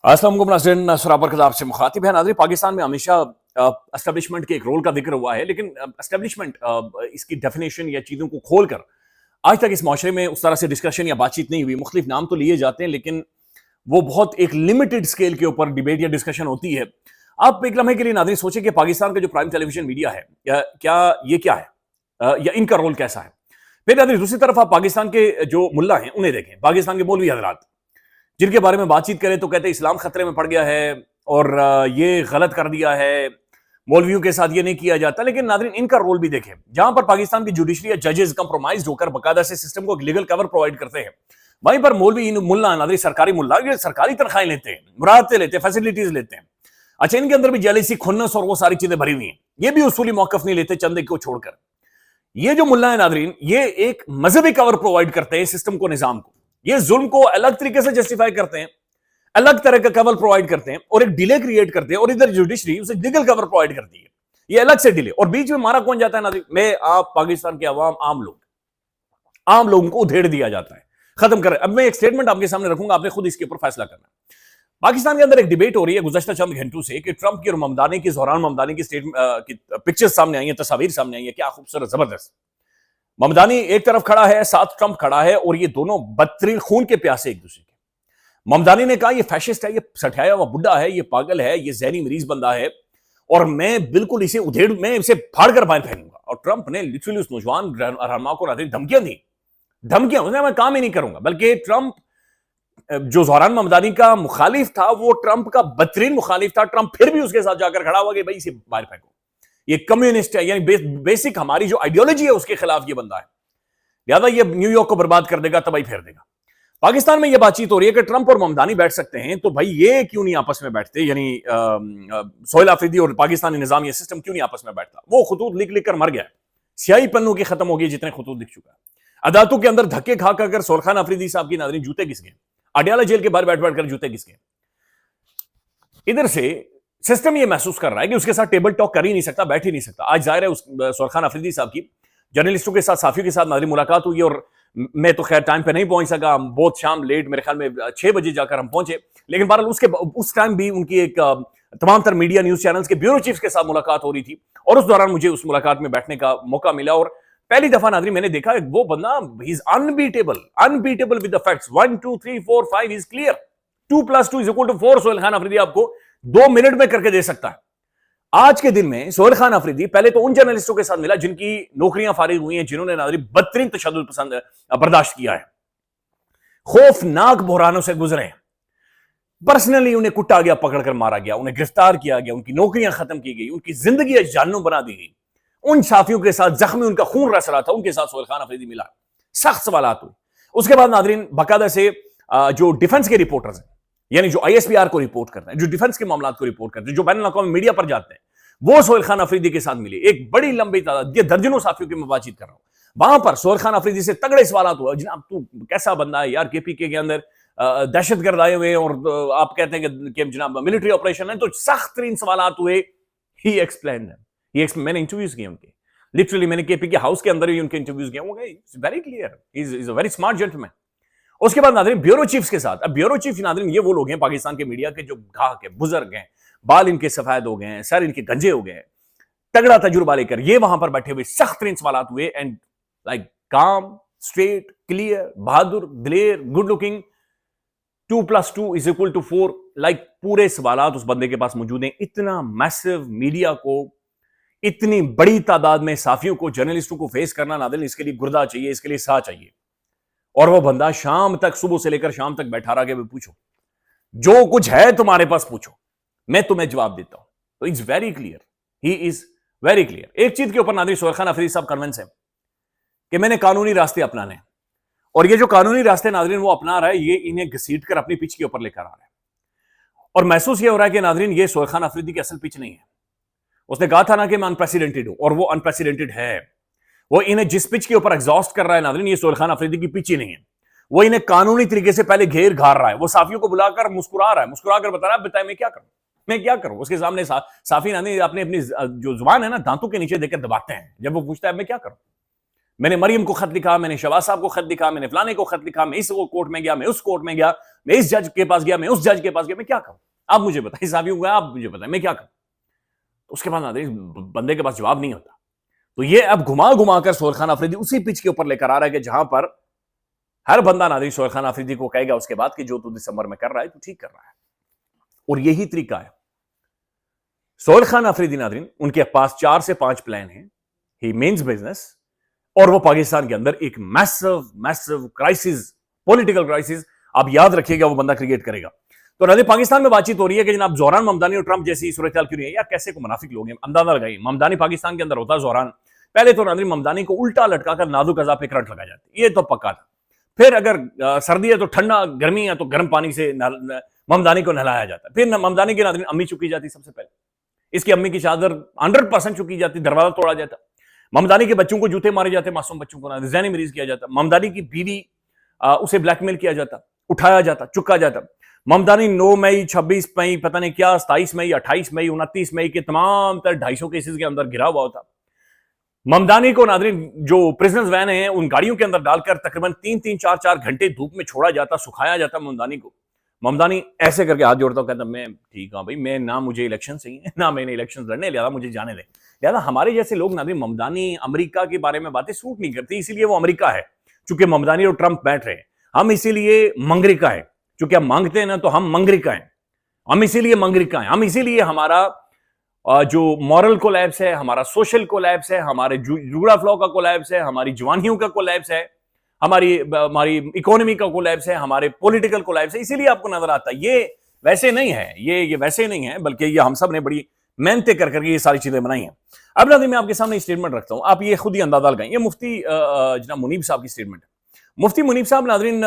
अस्सलाम वालेकुम नाज़रीन, सराबर खिताब से मुखातिब है। नाज़रीन, पाकिस्तान में हमेशा एस्टेब्लिशमेंट के एक रोल का जिक्र हुआ है, लेकिन एस्टेब्लिशमेंट इसकी डेफिनेशन या चीज़ों को खोल कर आज तक इस माशरे में उस तरह से डिस्कशन या बातचीत नहीं हुई। मुख्तलिफ नाम तो लिए जाते हैं, लेकिन वो बहुत एक लिमिटेड स्केल के ऊपर डिबेट या डिस्कशन होती है। आप एक लम्हे के लिए नाज़रीन सोचें कि पाकिस्तान का जो प्राइम टेलीविजन मीडिया है, क्या ये क्या है, या इनका रोल कैसा है। फिर नाज़रीन दूसरी तरफ आप पाकिस्तान के जो मुल्ला हैं उन्हें देखें, पाकिस्तान के मौलवी हजरात, जिनके बारे में बातचीत करें तो कहते हैं इस्लाम खतरे में पड़ गया है और ये गलत कर दिया है, मौलवियों के साथ ये नहीं किया जाता। लेकिन नाज़रीन इनका रोल भी देखें, जहां पर पाकिस्तान की जुडिशरी या जजेस कंप्रोमाइज होकर बकायदा से सिस्टम को लीगल कवर प्रोवाइड करते हैं, वहीं पर मौलवी मुल्ला नाज़रीन सरकारी मुल्ला ये सरकारी तनख्वाहें लेते हैं, मुरादते लेते हैं, फैसिलिटीज लेते हैं। अच्छा, इनके अंदर भी जेलसी, खुन्नस और वो सारी चीजें भरी हुई हैं। ये भी उसूली मौकफ नहीं लेते चंदे को छोड़कर। ये जो मुल्ला है नाज़रीन, ये एक मजहबी कवर प्रोवाइड करते हैं सिस्टम को, निजाम को। ये जुल्म को अलग तरीके से जस्टिफाई करते हैं, अलग तरह का कवर प्रोवाइड करते हैं और एक डिले क्रिएट करते हैं, और इधर जुडिशरी उसे लीगल कवर प्रोवाइड करती है। ये अलग से डिले, और बीच में मारा कौन जाता है नाज़रीन? मैं, आप, पाकिस्तान के अवाम, आम लोगों को उधेड़ दिया जाता है, खत्म कर। अब मैं एक स्टेटमेंट आपके सामने रखूंगा, आपने खुद इसके ऊपर फैसला करना। पाकिस्तान के अंदर एक डिबेट हो रही है गुज़श्ता चंद घंटों से कि ट्रंप की और ममदानी की, ज़ोहरान ममदानी की पिक्चर्स सामने आई हैं, तस्वीर सामने आई है। क्या खूबसूरत, जबरदस्त। ममदानी एक तरफ खड़ा है, साथ ट्रंप खड़ा है, और ये दोनों बदतरीन खून के प्यासे एक दूसरे के। ममदानी ने कहा ये फैशिस्ट है, ये सठाया हुआ बुड्ढा है, ये पागल है, ये जहनी मरीज बंदा है, और मैं बिल्कुल इसे मैं इसे फाड़ कर बाहर फेंकूंगा। और ट्रंप ने लिटरली उस नौजवान रहनुमा को धमकियां दी, उसने मैं काम ही नहीं करूंगा। बल्कि ट्रंप, जो ज़ोहरान ममदानी का मुखालिफ था, वो ट्रंप का बदतरीन मुखालिफ था। ट्रंप फिर भी उसके साथ जाकर खड़ा हुआ कि भाई इसे बाहर फेंको, ये कम्युनिस्ट है, यानी बेसिक हमारी जो आइडियोलॉजी है उसके खिलाफ ये बंदा है, लिहाजा ये न्यूयॉर्क को बर्बाद कर देगा, तबाही फेर देगा। पाकिस्तान में ये बातचीत हो रही है कि ट्रंप और ममदानी बैठ सकते हैं, तो भाई ये क्यों नहीं आपस में बैठते? यानी सोहेल आफरीदी और पाकिस्तानी निजाम, ये सिस्टम क्यों नहीं आपस में बैठता? वो खतूत लिख लिख कर मर गया है, स्याही पन्नों की खत्म हो गई जितने खतूत लिख चुका है। अदालतों के अंदर धक्के खा कर सोहेल खान अफरीदी साहब की नाज़रीन जूते घिस गए, अडियाला जेल के बाहर बैठ बैठ कर जूते घिस गए। इधर से सिस्टम ये महसूस कर रहा है कि उसके साथ टेबल टॉक कर ही नहीं सकता, बैठ ही नहीं सकता। आज जाहिर है सोहेल खान अफरीदी साहब की जर्नलिस्टों के साथ, साफियों के साथ नाज़रीन मुलाकात हुई, और मैं तो खैर टाइम पे नहीं पहुंच सका, बहुत शाम लेट, मेरे ख्याल में 6 बजे जाकर हम पहुंचे। लेकिन बहरहाल उस टाइम भी उनकी एक तमाम तर मीडिया न्यूज चैनल्स के ब्यूरो चीफ्स के साथ मुलाकात हो रही थी, और उस दौरान मुझे उस मुलाकात में बैठने का मौका मिला। और पहली दफा नाज़रीन मैंने देखा वो बंदा, he is unbeatable with the facts. 1 2 3 4 5 is clear. 2 + 2 = 4 Sohail Khan Afridi आपको 2 मिनट में करके दे सकता है। आज के दिन में सोहेल खान अफरीदी पहले तो उन जर्नलिस्टों के साथ मिला जिनकी नौकरियां फारिग हुई हैं, जिन्होंने नाज़रीन बदतरीन तशद्दुद पसंद बर्दाश्त किया है, खौफनाक बहरानों से गुजरे हैं। पर्सनली उन्हें कुटा गया, पकड़कर मारा गया, उन्हें गिरफ्तार किया गया, उनकी नौकरियां खत्म की गई, उनकी जिंदगी जानू बना दी गई। उन साथियों के साथ जख्मी, उनका खून रस रहा था, उनके साथ सोहेल खान अफरीदी मिला, सख्त सवालात हुए। उसके बाद नाज़रीन बाकायदा से जो डिफेंस के रिपोर्टर्स हैं, यानी जो ISPR को रिपोर्ट करते हैं, जो डिफेंस के मामलात को रिपोर्ट करते हैं, जो बैनुल अक़वामी मीडिया पर जाते हैं, वो सोहेल खान अफरीदी के साथ मिले। एक बड़ी लंबी तादाद, ये दर्जनों साथियों की मैं बातचीत कर रहा हूं। वहां पर सोहेल खान अफरीदी से तगड़े सवाल हुआ, जनाब तू कैसा बंदा है यार, KPK के अंदर दहशतगर्द आए हुए, और आप कहते हैं कि जनाब मिलिट्री ऑपरेशन है, तो सख्त तरीन सवाल हुए। ही एक्सप्लेन, मैंने इंटरव्यूज किए उनके, लिटरली मैंने KPK हाउस के अंदर ही उनके इंटरव्यूज किए। वो very clear, is a very smart gentleman. उसके बाद नाज़रीन ब्यूरो चीफ्स के साथ, अब ब्यूरो चीफ नाज़रीन ये वो लोग हैं पाकिस्तान के मीडिया के जो घाक है, बुजुर्ग हैं, बाल इनके सफेद हो गए हैं, सर इनके गंजे हो गए हैं, तगड़ा तजुर्बा लेकर ये वहां पर बैठे हुए सख्त तरीन सवाल हुए, एंड लाइक काम, स्ट्रेट, क्लियर, बहादुर, दिलेर, गुड लुकिंग। 2 + 2 = 4, लाइक पूरे सवालात उस बंदे के पास मौजूद हैं। इतना मैसिव मीडिया को, इतनी बड़ी तादाद में साफियों को, जर्नलिस्टों को फेस करना नाज़रीन, इसके लिए गुर्दा चाहिए, इसके लिए साह चाहिए। और वो बंदा शाम तक, सुबह से लेकर शाम तक बैठा रहा कि पूछो, जो कुछ है तुम्हारे पास पूछो, मैं तुम्हें जवाब देता हूं। तो it's very clear, he is very clear. एक चीज के ऊपर नाज़रीन सोहेल खान अफरीदी साहब कन्विंस है कि मैंने कानूनी रास्ते अपनाने हैं, और ये जो कानूनी रास्ते नाज़रीन वो अपना रहा है, ये इन्हें घसीट कर अपनी पिच के ऊपर लेकर आ रहा है। और महसूस ये हो रहा है कि नाज़रीन ये सोहेल खान अफरीदी की असल पिच नहीं है। उसने कहा था ना कि मैं अनप्रेसिडेंटेड हूं, और वो अनप्रेसिडेंटेड है। वो इन्हें जिस पिच के ऊपर एग्जॉस्ट कर रहा है नाज़रीन, ये सोहेल खान अफरीदी की पिच ही नहीं है। वो इन्हें कानूनी तरीके से पहले घेर घार रहा है। वो साफियों को बुलाकर मुस्कुरा रहा है, मुस्कुरा कर बता रहा है, बताए मैं क्या करूं। उसके सामने साफी नानी अपनी जो जुबान है ना, दांतों के नीचे देकर दबाते हैं। जब वो पूछता है मैं क्या करूं, میں نے مریم کو خط لکھا, میں نے شہباز صاحب کو خط لکھا, میں نے فلانے کو خط لکھا, میں اس کورٹ میں گیا, میں اس کورٹ میں گیا, میں اس جج کے پاس گیا, میں اس جج کے پاس گیا, میں کیا کروں؟ آپ مجھے بتائیں, صحافی ہوں گا, آپ مجھے بتائیں میں کیا کروں؟ اس کے بعد ناظرین بندے کے پاس جواب نہیں ہوتا. تو یہ اب گھما گھما کر سہیل خان آفریدی اسی پچ کے اوپر لے کر آ رہا ہے کہ جہاں پر ہر بندہ ناظرین سہیل خان آفریدی کو کہے گا اس کے بعد کہ جو تو دسمبر میں کر رہا ہے تو ٹھیک کر رہا ہے. اور یہی طریقہ ہے. سہیل خان آفریدی ناظرین ان کے پاس 4 سے 5 پلان ہیں. ہی مینز بزنس, اور وہ پاکستان کے اندر ایک میسو کرائسس, پولیٹیکل کرائسس آپ یاد رکھیے گا, وہ بندہ کریٹ کرے گا. تو ناظرین پاکستان میں بات چیت ہو رہی ہے کہ جناب زہران ممدانی اور ٹرمپ جیسی صورتحال کیوں نہیں ہے. یار کیسے کو منافق لوگ ہیں, اندازہ لگائیے. ممدانی پاکستان کے اندر ہوتا زہران, پہلے تو ناظرین ممدانی کو الٹا لٹکا کر نازک غذا پہ کرنٹ لگا جاتی, یہ تو پکا تھا. پھر اگر سردی ہے تو ٹھنڈا, گرمی ہے تو گرم پانی سے ممدانی کو نہلایا جاتا. پھر ممدانی کی ناظرین امی چکی جاتی, سب سے پہلے اس کی امی کی چادر 100% چکی جاتی, دروازہ توڑا جاتا. ممدانی کے بچوں کو جوتے مارے جاتے, معصوم بچوں کو ذہنی مریض کیا جاتا. ممدانی کی بیوی اسے بلیک میل کیا جاتا, اٹھایا جاتا, چکا جاتا. ممدانی 9 مئی 26 مئی پتہ نہیں کیا 27 مئی 28 مئی 29 مئی کے تمام تر 250 کیسز کے اندر گرا ہوا ہوتا. ممدانی کو ناظرین جو پرزنز وین ہیں ان گاڑیوں کے اندر ڈال کر تقریباً 3 4 گھنٹے دھوپ میں چھوڑا جاتا, سکھایا جاتا ممدانی کو. ممدانی ایسے کر کے ہاتھ جوڑتا ہوں, کہتا میں ٹھیک ہوں بھائی, میں نہ مجھے الیکشن صحیح ہے نہ میں نے الیکشن لڑنے, لہٰذا مجھے جانے دیں. لہٰذا ہمارے جیسے لوگ ناظرین ممدانی امریکہ کے بارے میں باتیں سوٹ نہیں کرتی, اسی لیے وہ امریکہ ہے چونکہ ممدانی اور ٹرمپ بیٹھ رہے ہیں. ہم اسی لیے منگریکا ہے چونکہ ہم مانگتے ہیں نا, تو ہم منگریکا ہیں. ہم اسی لیے منگریکا ہیں, ہم اسی لیے ہمارا جو مورل کولیپس ہے, ہمارا سوشل کولیپس ہے, ہمارے جوڑا فلو کا کولیپس ہے, ہماری جوانیوں کا کولیپس ہے, ہماری اکانومی کا کولیپس ہے, ہمارے پولیٹیکل کولیپس ہے, اسی لیے آپ کو نظر آتا ہے. یہ ویسے نہیں ہے, یہ ویسے نہیں ہے, بلکہ یہ ہم سب نے بڑی محنتیں کر کے یہ ساری چیزیں بنائی ہیں. اب ناظرین میں آپ کے سامنے اسٹیٹمنٹ رکھتا ہوں, آپ یہ خود ہی اندازہ لگائیں. یہ مفتی جناب منیب صاحب کی اسٹیٹمنٹ ہے. مفتی منیب صاحب ناظرین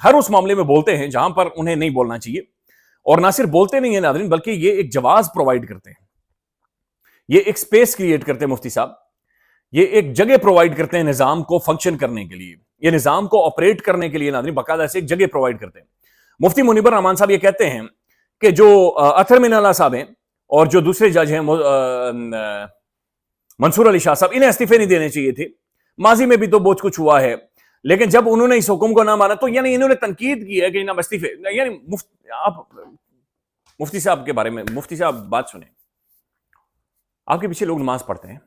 ہر اس معاملے میں بولتے ہیں جہاں پر انہیں نہیں بولنا چاہیے, اور نہ صرف بولتے نہیں ہیں ناظرین بلکہ یہ ایک جواز پرووائڈ کرتے ہیں, یہ ایک سپیس کریٹ کرتے ہیں. مفتی صاحب یہ ایک جگہ پرووائڈ کرتے ہیں نظام کو فنکشن کرنے کے لیے, یہ نظام کو آپریٹ کرنے کے لیے ناظرین باقاعدہ سے ایک جگہ پرووائڈ کرتے ہیں. مفتی منیب الرحمان صاحب یہ کہتے ہیں کہ جو اطہر من اللہ صاحب ہیں اور جو دوسرے جج ہیں منصور علی شاہ صاحب, انہیں استعفے نہیں دینے چاہیے تھے. ماضی میں بھی تو بہت کچھ ہوا ہے, لیکن جب انہوں نے اس حکم کو نہ مانا تو یعنی انہوں نے تنقید کی ہے کہ جناب استعفے, یعنی آپ مفتی صاحب کے بارے میں, مفتی صاحب بات سنیں, آپ کے پیچھے لوگ نماز پڑھتے ہیں,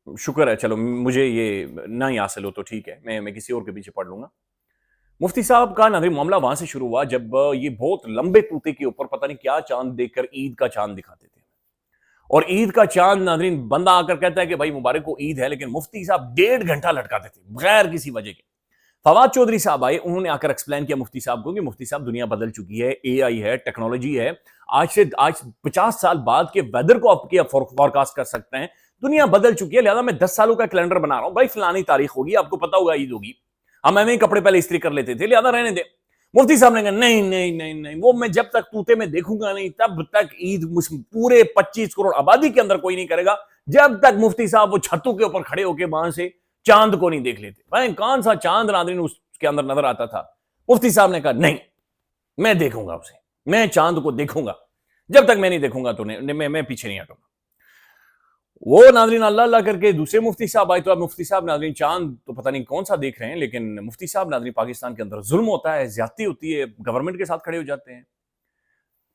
شکر ہے, چلو مجھے یہ نہ ہی حاصل ہو تو ٹھیک ہے, میں کسی اور کے پیچھے پڑھ لوں گا. مفتی صاحب کا ناظرین معاملہ وہاں سے شروع ہوا جب یہ بہت لمبے طوطے کے اوپر پتہ نہیں کیا چاند دیکھ کر عید کا چاند دکھاتے تھے, اور عید کا چاند ناظرین بندہ آ کر کہتا ہے کہ بھائی مبارک کو عید ہے, لیکن مفتی صاحب 1.5 گھنٹہ لٹکاتے تھے بغیر کسی وجہ کے. فواد چودھری صاحب آئے, انہوں نے آ کر ایکسپلین کیا مفتی صاحب کو کہ مفتی صاحب دنیا بدل چکی ہے, اے آئی ہے, ٹیکنالوجی ہے, آج 50 سال بعد کے ویدر کو آپ کیا فورکاسٹ کر سکتے ہیں, دنیا بدل چکی ہے, لہذا میں 10 سالوں کا کیلنڈر بنا رہا ہوں, بھائی فلانی تاریخ ہوگی, آپ کو پتا ہوگا عید ہوگی, ہم ایویں کپڑے پہلے استری کر لیتے تھے, لہذا رہنے دیں. مفتی صاحب نے کہا نہیں, وہ میں جب تک طوطے میں دیکھوں گا نہیں تب تک عید پورے 25 کروڑ آبادی کے اندر کوئی نہیں کرے گا, جب تک مفتی صاحب وہ چھتوں کے اوپر کھڑے ہو کے وہاں سے چاند کو نہیں دیکھ لیتے. بھائی کون سا چاند ناظرین اس کے اندر نظر آتا تھا؟ مفتی صاحب نے کہا نہیں, میں دیکھوں گا اسے, میں چاند کو دیکھوں گا, جب تک میں نہیں دیکھوں گا تو میں پیچھے نہیں ہٹوں گا. وہ ناظرین اللہ اللہ کر کے دوسرے مفتی صاحب آئے, تو اب مفتی صاحب ناظرین چاند تو پتہ نہیں کون سا دیکھ رہے ہیں, لیکن مفتی صاحب ناظرین پاکستان کے اندر ظلم ہوتا ہے, زیادتی ہوتی ہے, گورنمنٹ کے ساتھ کھڑے ہو جاتے ہیں,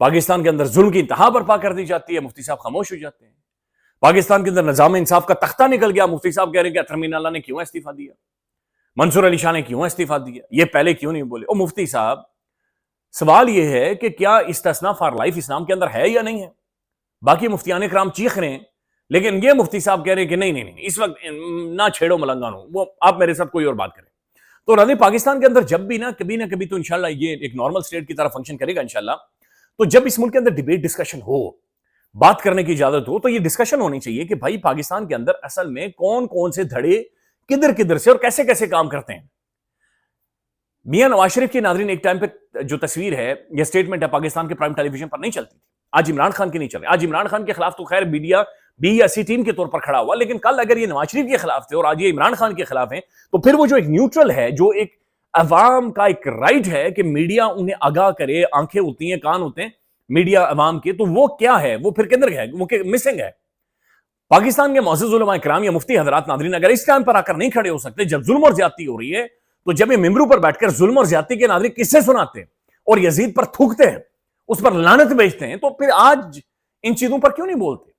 پاکستان کے اندر ظلم کی انتہا برپا کر دی جاتی ہے, مفتی صاحب خاموش ہو جاتے ہیں. پاکستان کے اندر نظام انصاف کا تختہ نکل گیا, مفتی صاحب کہہ رہے ہیں کہ اطہر من اللہ نے کیوں استعفیٰ دیا, منصور علی شاہ نے کیوں استعفیٰ دیا, یہ پہلے کیوں نہیں بولے. او مفتی صاحب سوال یہ ہے کہ کیا استثناء فار لائف اسلام کے اندر ہے یا نہیں ہے؟ باقی مفتیان کرام چیخ رہے ہیں, لیکن یہ مفتی صاحب کہہ رہے ہیں کہ نہیں اس وقت نہ چھیڑو ملنگانو, وہ آپ میرے ساتھ کوئی اور بات کریں. تو ناظرین پاکستان کے اندر جب بھی کبھی نہ کبھی تو انشاءاللہ یہ ایک نارمل اسٹیٹ کی طرح فنکشن کرے گا انشاءاللہ. تو جب اس ملک کے اندر ڈیبیٹ ڈسکشن ہو, بات کرنے کی اجازت ہو, تو یہ ڈسکشن ہونی چاہیے کہ بھائی پاکستان کے اندر اصل میں کون سے دھڑے کدھر سے اور کیسے کام کرتے ہیں. میاں نواز شریف کی ناظرین ایک ٹائم پہ جو تصویر ہے, یہ اسٹیٹمنٹ ہے, پاکستان کے پرائم ٹیلی ویژن پر نہیں چلتی تھی. آج عمران خان کی نہیں چل رہی. آج عمران خان کے خلاف تو خیر میڈیا بی یا سی ٹیم کے طور پر کھڑا ہوا, لیکن کل اگر یہ نواز شریف کے خلاف تھے اور آج یہ عمران خان کے خلاف ہیں, تو پھر وہ جو ایک نیوٹرل ہے, جو ایک عوام کا ایک رائٹ ہے کہ میڈیا انہیں آگاہ کرے, آنکھیں ہوتی ہیں, کان ہوتے ہیں میڈیا عوام کے, تو وہ کیا ہے, وہ پھر کدھر ہے, وہ مسنگ ہے. पाकिस्तान के मुअज़्ज़िज़ उलमा इकराम या मुफ्ती हजरात नादरीन अगर इस टाइम पर आकर नहीं खड़े हो सकते जब जुल्म और ज्यादती हो रही है, तो जब ये मिंबरों पर बैठकर जुल्म और ज्यादती के नादरीन किस्से सुनाते हैं और यजीद पर थूकते हैं, उस पर लानत भेजते हैं, तो फिर आज इन चीजों पर क्यों नहीं बोलते?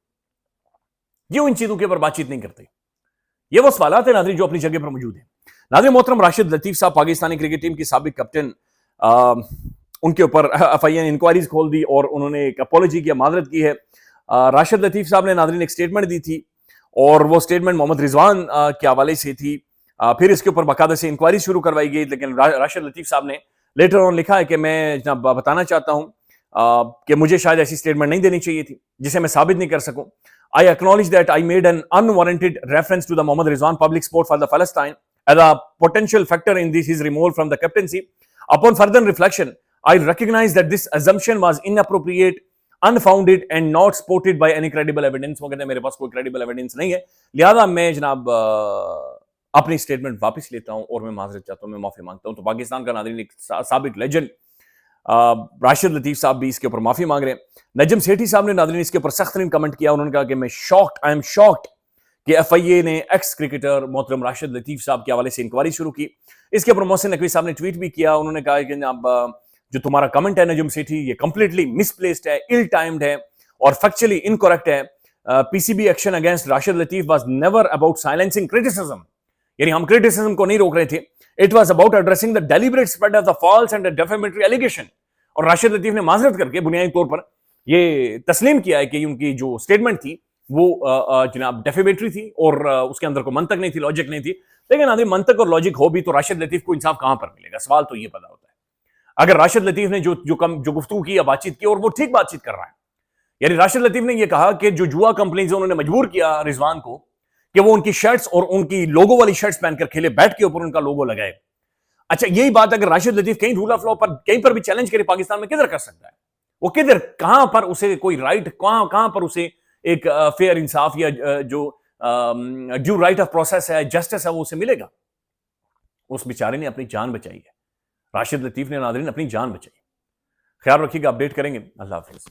क्यों इन चीजों के ऊपर बातचीत नहीं करते? ये वो सवालात है नादरीन जो अपनी जगह पर मौजूद है। नादरीन मोहतरम राशिद लतीफ साहब पाकिस्तानी क्रिकेट टीम की साबिक कैप्टन, उनके ऊपर एफआईए ने इंक्वायरीज खोल दी और उन्होंने एक अपॉलॉजी की माजरत की है। राशिद लतीफ साहब ने नादरीन एक स्टेटमेंट दी थी और वो स्टेटमेंट मोहम्मद रिजवान के हवाले से थी। फिर इसके ऊपर बाकायदा से इंक्वायरी शुरू करवाई गई, लेकिन राशिद लतीफ साहब ने लेटर ऑन लिखा है कि मैं जनाब बताना चाहता हूं कि मुझे शायद ऐसी स्टेटमेंट नहीं देनी चाहिए थी जिसे मैं साबित नहीं कर सकूं। I acknowledge that I made an unwarranted reference to the Mohammad Rizwan public support for the Palestine as a potential factor in his removal from the captaincy. Upon further reflection, I recognize that this assumption was inappropriate, unfounded and not supported by any credible evidence. वो कहते हैं मेरे पास कोई credible evidence नहीं है, लिहाजा मैं जनाब अपनी स्टेटमेंट वापस लेता हूं और मैं माजरत चाहता हूं, मैं माफी मांगता हूं। तो पाकिस्तान का नादरीन एक साबिक लेजेंड राशिद लतीफ साहब भी इसके ऊपर माफी मांग रहे हैं। नजम सेठी साहब ने नादरीन इसके ऊपर सख्त तरीन कमेंट किया। उन्होंने कहा कि मैं आई एम शॉक्ड कि एफआईए ने एक्स क्रिकेटर मोहतरम राशिद लतीफ साहब के हवाले से इंक्वायरी शुरू की। इसके ऊपर मोहसिन नकवी साहब ने ट्वीट भी किया। उन्होंने कहा कि जनाब जो तुम्हारा कमेंट है नजम सेठी, ये कंप्लीटली मिसप्लेस्ड है, इल टाइम्ड है और फैक्चुअली इनकरेक्ट है। PCB action against Rashid Latif was never about silencing criticism, यानी हम क्रिटिसिज्म को नहीं रोक रहे थे। It was about addressing the deliberate spread of the false and defamatory allegation. और राशिद लतीफ ने माजरत करके बुनियादी तौर पर ये तस्लीम किया है कि उनकी जो स्टेटमेंट थी वो जनाब डेफेमेटरी थी और उसके अंदर कोई मंतक नहीं थी, लॉजिक नहीं थी। लेकिन आदमी मंतक और लॉजिक हो भी तो राशिद लतीफ को इंसाफ कहां पर मिलेगा? सवाल तो ये पैदा होता है। अगर राशिद लतीफ ने जो गुफ्तगू की या बातचीत की और वो ठीक बातचीत कर रहा है, यानी राशिद लतीफ ने यह कहा कि जो जुआ कंपनीज उन्होंने मजबूर किया रिजवान को कि वो उनकी शर्ट्स और उनकी लोगो वाली शर्ट्स पहनकर खेले, बैट के ऊपर उनका लोगो लगाए। अच्छा, यही बात अगर राशिद लतीफ कहीं रूल ऑफ लॉ पर कहीं पर भी चैलेंज करे पाकिस्तान में, किधर कर सकता है? वो किधर, कहां पर उसे कोई राइट, कहां पर उसे एक फेयर इंसाफ या जो ड्यू राइट ऑफ प्रोसेस है, जस्टिस है, वो उसे मिलेगा? उस बेचारे ने अपनी जान बचाई है, राशिद लतीफ ने नादरीन अपनी जान बचाई। ख्याल रखिएगा, अपडेट करेंगे। अल्लाह हाफिज।